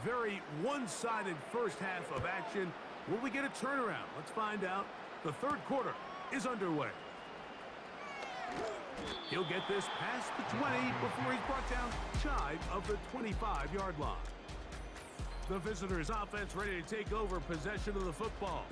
Very one-sided first half of action. Will we get a turnaround? Let's find out. The third quarter is underway. He'll get this past the 20 before he's brought down shy of the 25-yard line. The visitors' offense ready to take over possession of the football.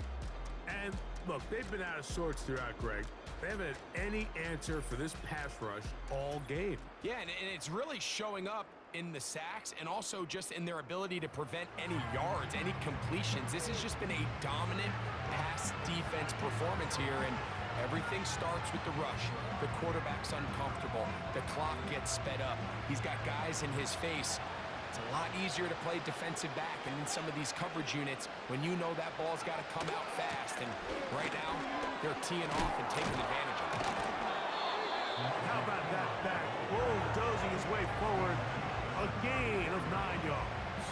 And look, they've been out of sorts throughout, Greg. They haven't had any answer for this pass rush all game. Yeah, and it's really showing up in the sacks and also just in their ability to prevent any yards, any completions. This has just been a dominant pass defense performance here, and everything starts with the rush. The quarterback's uncomfortable. The clock gets sped up. He's got guys in his face. It's a lot easier to play defensive back and in some of these coverage units when you know that ball's got to come out fast. And right now, they're teeing off and taking advantage of it. How about that back bulldozing his way forward? A gain of 9 yards.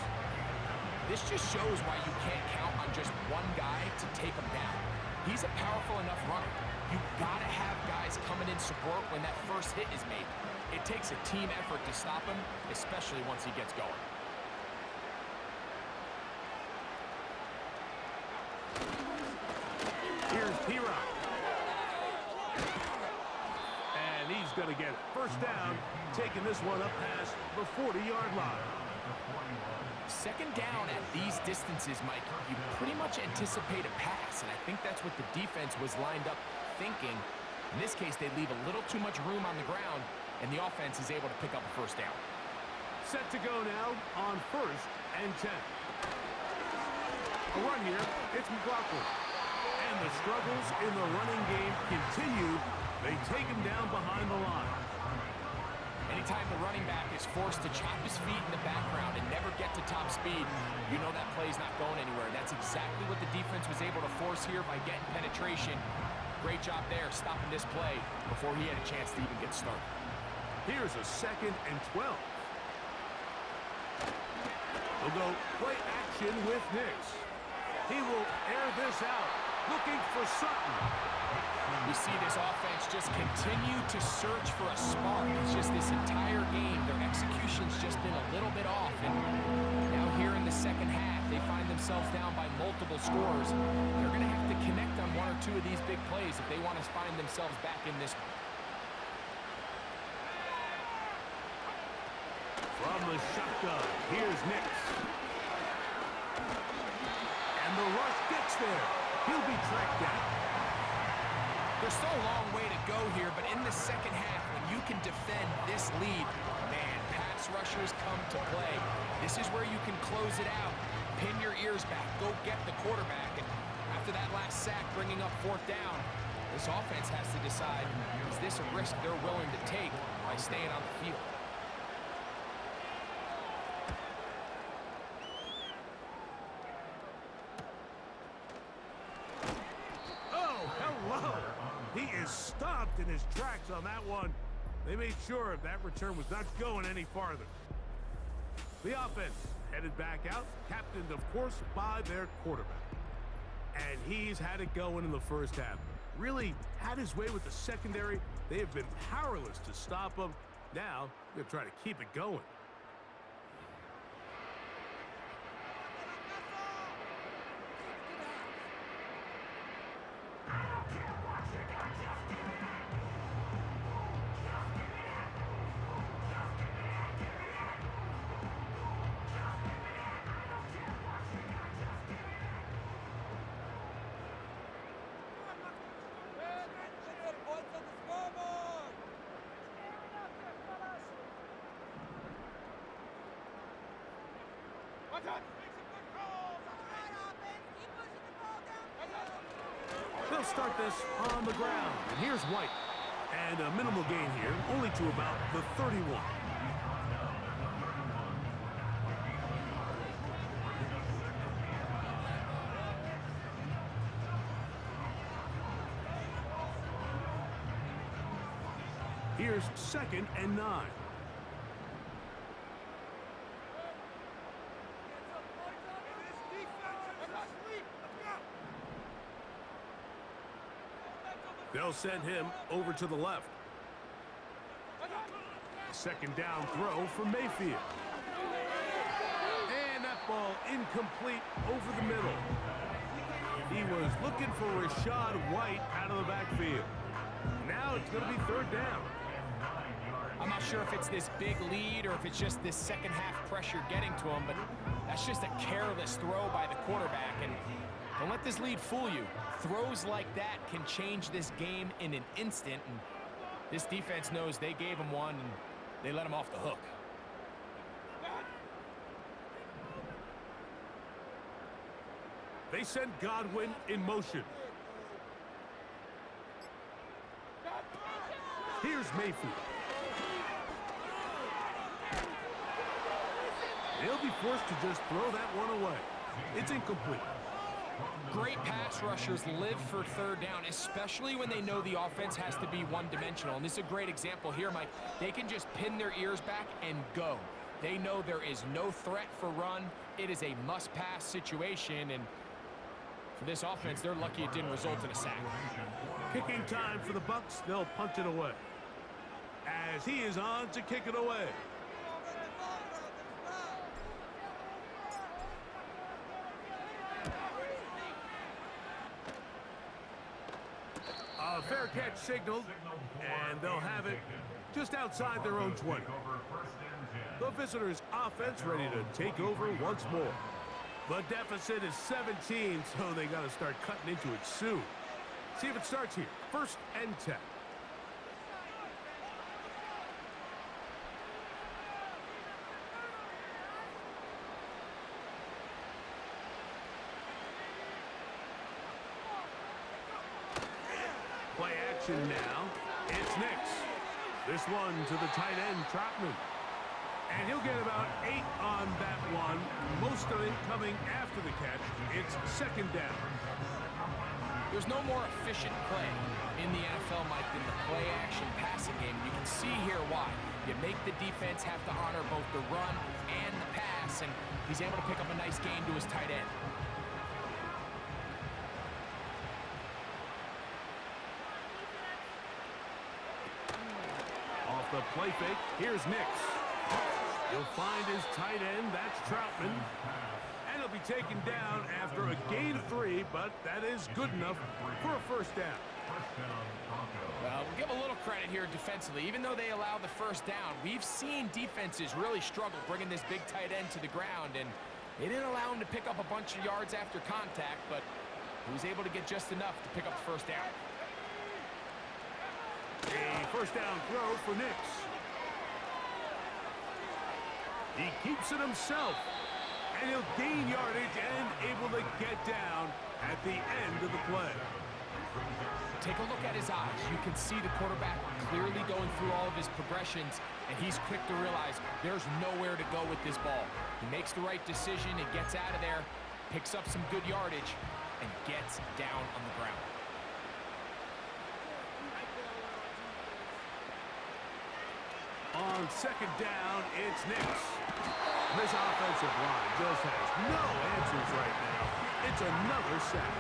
This just shows why you can't count on just one guy to take him down. He's a powerful enough runner. You've got to have guys coming in support when that first hit is made. It takes a team effort to stop him, especially once he gets going. Here's P-Rock. And he's going to get it. First down, taking this one up past the 40-yard line. Second down at these distances, Mike, you pretty much anticipate a pass, and I think that's what the defense was lined up thinking. In this case, they leave a little too much room on the ground, and the offense is able to pick up a first down. Set to go now on 1st and 10. A run here, it's McLaughlin. And the struggles in the running game continue. They take him down behind the line. Anytime the running back is forced to chop his feet in the background and never get to top speed, you know that play's not going anywhere. That's exactly what the defense was able to force here by getting penetration. Great job there, stopping this play before he had a chance to even get started. Here's a 2nd and 12. They'll go play action with Nix. He will air this out, looking for Sutton. We see this offense just continue to search for a spark. It's just this entire game, their execution's just been a little bit off. And now here in the second half, they find themselves down by multiple scores. They're going to have to connect on one or two of these big plays if they want to find themselves back in this one. From the shotgun, here's Nix. And the rush gets there. He'll be tracked down. There's still a long way to go here, but in the second half, when you can defend this lead, man, pass rushers come to play. This is where you can close it out, pin your ears back, go get the quarterback, and after that last sack bringing up 4th down, this offense has to decide, is this a risk they're willing to take by staying on the field? He is stopped in his tracks on that one. They made sure that return was not going any farther. The offense headed back out, captained, of course, by their quarterback. And he's had it going in the first half. Really had his way with the secondary. They have been powerless to stop him. Now, they're trying to keep it going. They'll start this on the ground. And here's White. And a minimal gain here, only to about the 31. Here's 2nd and 9. They'll send him over to the left. Second down throw for Mayfield. And that ball incomplete over the middle. He was looking for Rashad White out of the backfield. Now it's going to be third down. I'm not sure if it's this big lead or if it's just this second half pressure getting to him, but that's just a careless throw by the quarterback. And don't let this lead fool you. Throws like that can change this game in an instant. And this defense knows they gave him one and they let him off the hook. They send Godwin in motion. Here's Mayfield. They'll be forced to just throw that one away. It's incomplete. Great pass rushers live for third down, especially when they know the offense has to be one-dimensional. And this is a great example here, Mike. They can just pin their ears back and go. They know there is no threat for run. It is a must-pass situation, and for this offense, they're lucky it didn't result in a sack. Kicking time for the Bucs. They'll punt it away. As he is on to kick it away. A fair catch signaled, and they'll have it just outside their own 20. The visitors' offense ready to take over once more. The deficit is 17, so they got to start cutting into it soon. See if it starts here. First and 10. Play action now. It's Nix. This one to the tight end, Troutman. And he'll get about 8 on that one. Most of it coming after the catch. It's second down. There's no more efficient play in the NFL, Mike, than the play-action passing game. You can see here why. You make the defense have to honor both the run and the pass, and he's able to pick up a nice gain to his tight end. Off the play fake, here's Nix. He'll find his tight end, that's Troutman. And he'll be taken down after a gain of 3, but that is good enough for a first down. Well, we'll give a little credit here defensively. Even though they allow the first down, we've seen defenses really struggle bringing this big tight end to the ground, and they didn't allow him to pick up a bunch of yards after contact, but he was able to get just enough to pick up the first down. A first down throw for Nix. He keeps it himself, and he'll gain yardage and able to get down at the end of the play. Take a look at his eyes. You can see the quarterback clearly going through all of his progressions, and he's quick to realize there's nowhere to go with this ball. He makes the right decision and gets out of there, picks up some good yardage, and gets down on the ground. On second down, it's Nix. This offensive line just has no answers right now. It's another sack.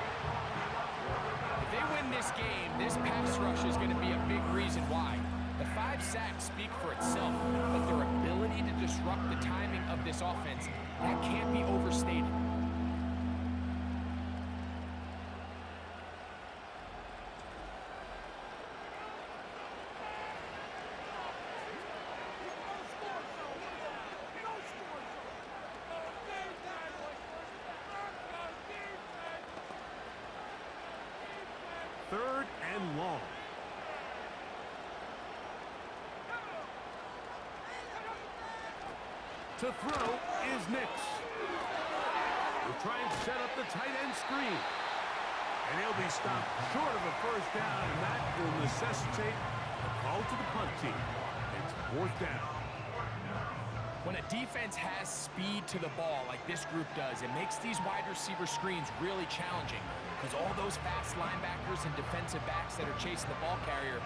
If they win this game, this pass rush is going to be a big reason why. The 5 sacks speak for itself, but their ability to disrupt the timing of this offense, that can't be overstated. Third and long. To throw is Nix. He'll try and set up the tight end screen. And he'll be stopped short of a first down, and that will necessitate a call to the punt team. It's fourth down. When a defense has speed to the ball like this group does, it makes these wide receiver screens really challenging because all those fast linebackers and defensive backs that are chasing the ball carrier,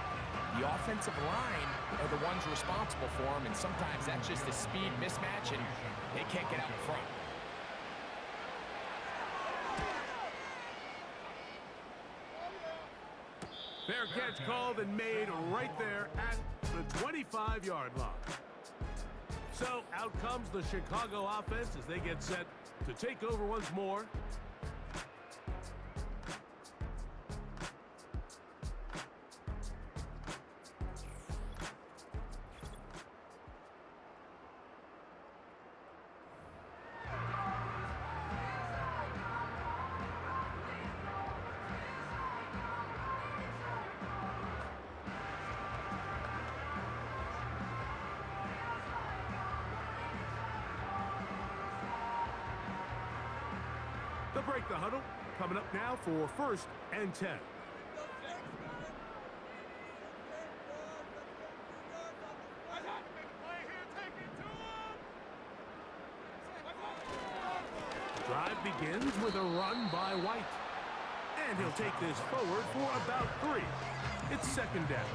the offensive line are the ones responsible for them, and sometimes that's just a speed mismatch, and they can't get out in front. Fair catch called and made right there at the 25-yard line. So out comes the Chicago offense as they get set to take over once more. They'll break the huddle. Coming up now for 1st and 10. Drive begins with a run by White. And he'll take this forward for about 3. It's 2nd down.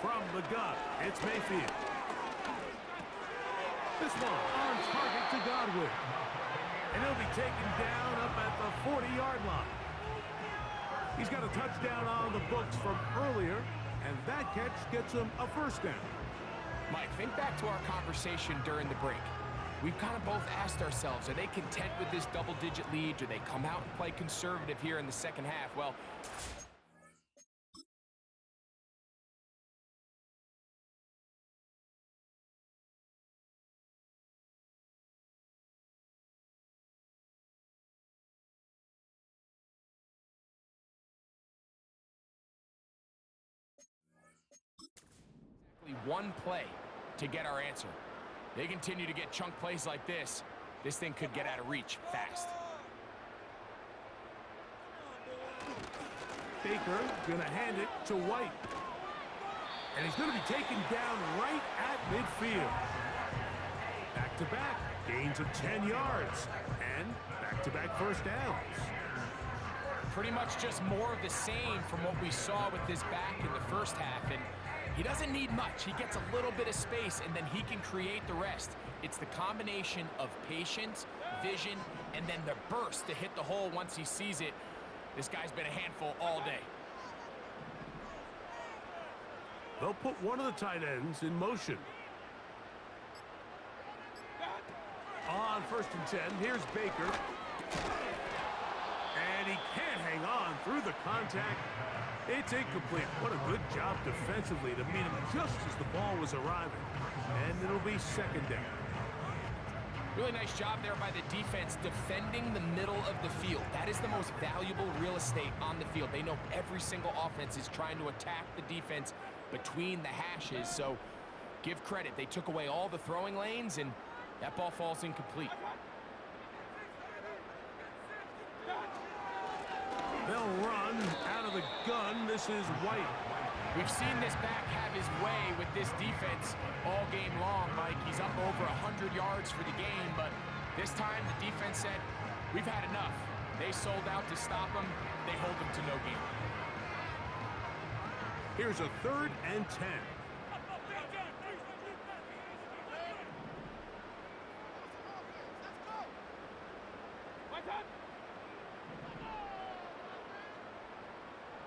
From the gun, it's Mayfield. This one on target to Godwin. And he'll be taken down up at the 40-yard line. He's got a touchdown on the books from earlier, and that catch gets him a 1st down. Mike, think back to our conversation during the break. We've kind of both asked ourselves, are they content with this double-digit lead? Do they come out and play conservative here in the second half? Well, one play to get our answer. They continue to get chunk plays like this. This thing could get out of reach fast. Baker gonna hand it to White. And he's gonna be taken down right at midfield. Back-to-back, gains of 10 yards. And back-to-back 1st downs. Pretty much just more of the same from what we saw with this back in the 1st half. And he doesn't need much. He gets a little bit of space, and then he can create the rest. It's the combination of patience, vision, and then the burst to hit the hole once he sees it. This guy's been a handful all day. They'll put one of the tight ends in motion. On 1st and 10, here's Baker. And he can't hang on through the contact. It's incomplete. What a good job defensively to meet him just as the ball was arriving. And it'll be 2nd down. Really nice job there by the defense defending the middle of the field. That is the most valuable real estate on the field. They know every single offense is trying to attack the defense between the hashes. So give credit. They took away all the throwing lanes, and that ball falls incomplete. They'll run out of the gun. This is White. We've seen this back have his way with this defense all game long, Mike. He's up over 100 yards for the game, but this time the defense said, we've had enough. They sold out to stop him. They hold him to no gain. Here's a 3rd and 10.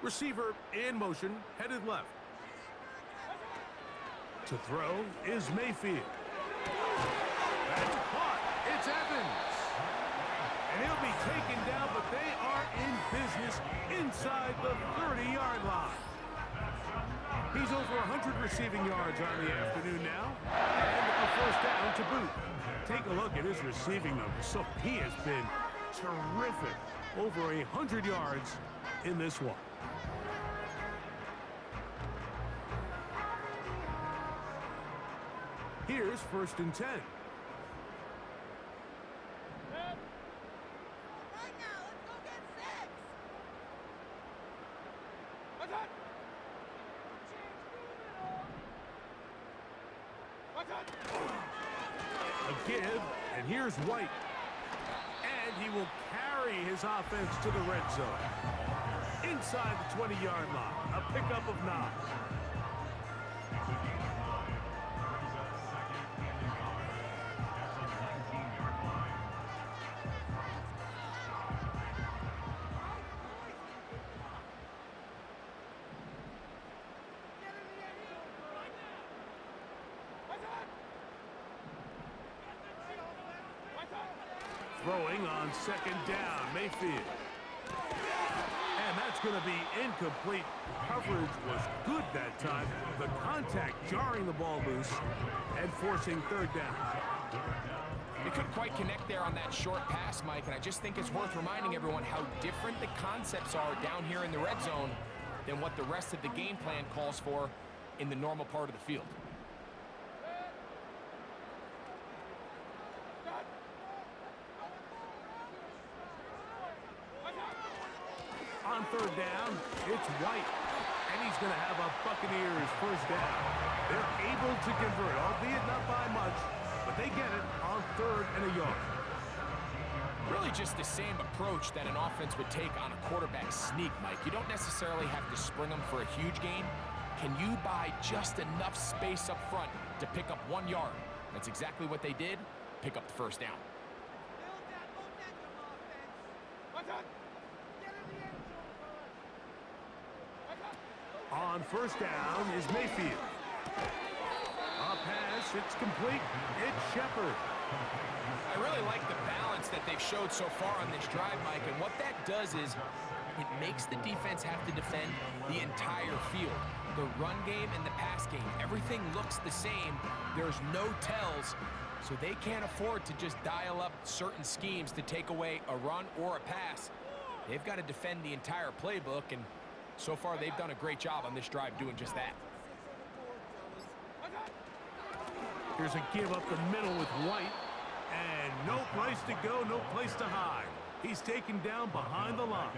Receiver in motion, headed left. To throw is Mayfield. That's caught. It's Evans. And he'll be taken down, but they are in business inside the 30-yard line. He's over 100 receiving yards on the afternoon now, and a 1st down to boot. Take a look at his receiving numbers. So he has been terrific. Over 100 yards in this one. Here's 1st and 10. A give, and here's White. And he will carry his offense to the red zone. Inside the 20-yard line, a pickup of 9. Throwing on second down, Mayfield. And that's going to be incomplete. Coverage was good that time. The contact jarring the ball loose and forcing third down. They couldn't quite connect there on that short pass, Mike, and I just think it's worth reminding everyone how different the concepts are down here in the red zone than what the rest of the game plan calls for in the normal part of the field. On third down, it's White, and he's going to have a Buccaneers first down. They're able to convert, albeit not by much, but they get it on 3rd and a yard. Really just the same approach that an offense would take on a quarterback sneak, Mike. You don't necessarily have to spring them for a huge gain. Can you buy just enough space up front to pick up 1 yard? That's exactly what they did. Pick up the first down. On first down is Mayfield. A pass, it's complete. It's Shepard. I really like the balance that they've showed so far on this drive, Mike, and what that does is it makes the defense have to defend the entire field. The run game and the pass game, everything looks the same. There's no tells, so they can't afford to just dial up certain schemes to take away a run or a pass. They've got to defend the entire playbook, and so far they've done a great job on this drive doing just that. Here's a give up the middle with White. And no place to go, no place to hide. He's taken down behind the line.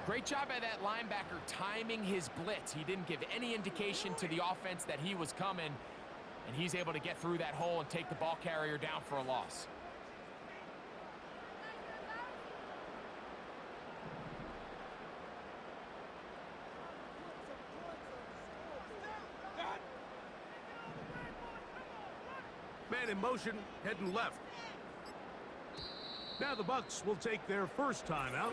Great job by that linebacker timing his blitz. He didn't give any indication to the offense that he was coming, and he's able to get through that hole and take the ball carrier down for a loss. Man in motion, heading left. Now the Bucs will take their first timeout.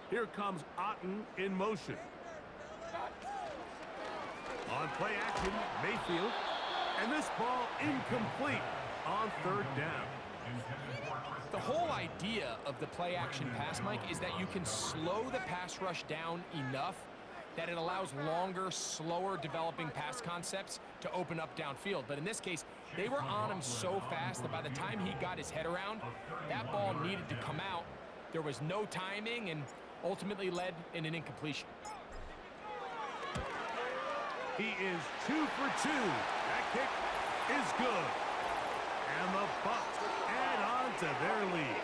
Here comes Otten in motion. On play action, Mayfield. And this ball incomplete on third down. The whole idea of the play action pass, Mike, is that you can slow the pass rush down enough that it allows longer, slower developing pass concepts to open up downfield. But in this case, they were on him so fast that by the time he got his head around, that ball needed to come out. There was no timing and ultimately led in an incompletion. He is 2 for 2. That kick is good. And the Bucs add on to their lead.